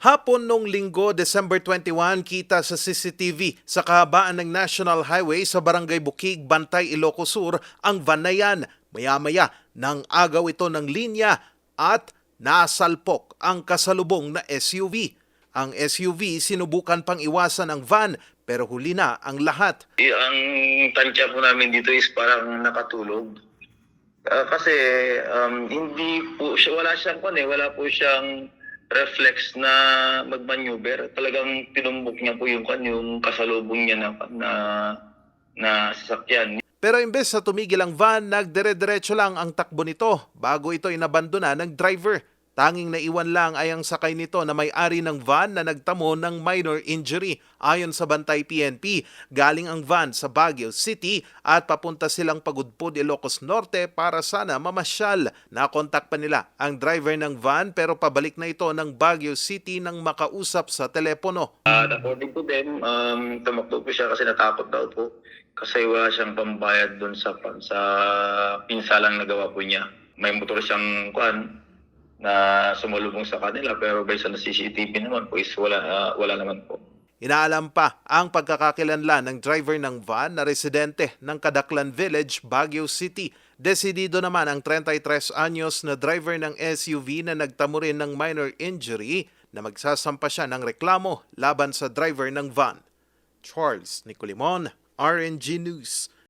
Hapon nung linggo, December 21, kita sa CCTV sa kahabaan ng National Highway sa Barangay Bukig, Bantay, Ilocos Sur ang van na yan. Maya-maya nang agaw ito ng linya at nasalpok ang kasalubong na SUV. Ang SUV sinubukan pang iwasan ang van pero huli na ang lahat. Ang tansya po namin dito is parang nakatulog. Kasi hindi po siya, wala po siyang reflex na magmaneuver. Talagang tinumbok niya po yung kasalubong niya na sasakyan. Pero imbes na tumigil ang van, nagdire-diretso lang ang takbo nito bago ito inabandona ng driver. Tanging naiwan lang ay ang sakay nito na may-ari ng van na nagtamo ng minor injury. Ayon sa Bantay PNP, galing ang van sa Baguio City at papunta silang Pagudpud, Ilocos Norte para sana mamasyal. Nakontak pa nila ang driver ng van pero pabalik na ito ng Baguio City nang makausap sa telepono. According to them, tumakbo po siya kasi natakot daw po. Kasi wala siyang pambayad doon sa pinsalang nagawa po niya. May motor siyang na sumalubong sa kanila pero based on the CCTV naman po is wala naman po. Inaalam pa ang pagkakakilanlan ng driver ng van na residente ng Kadaklan Village, Baguio City. Desidido naman ang 33 anyos na driver ng SUV na nagtamo rin ng minor injury na magsasampa siya ng reklamo laban sa driver ng van. Charles Nicolimon, RNG News.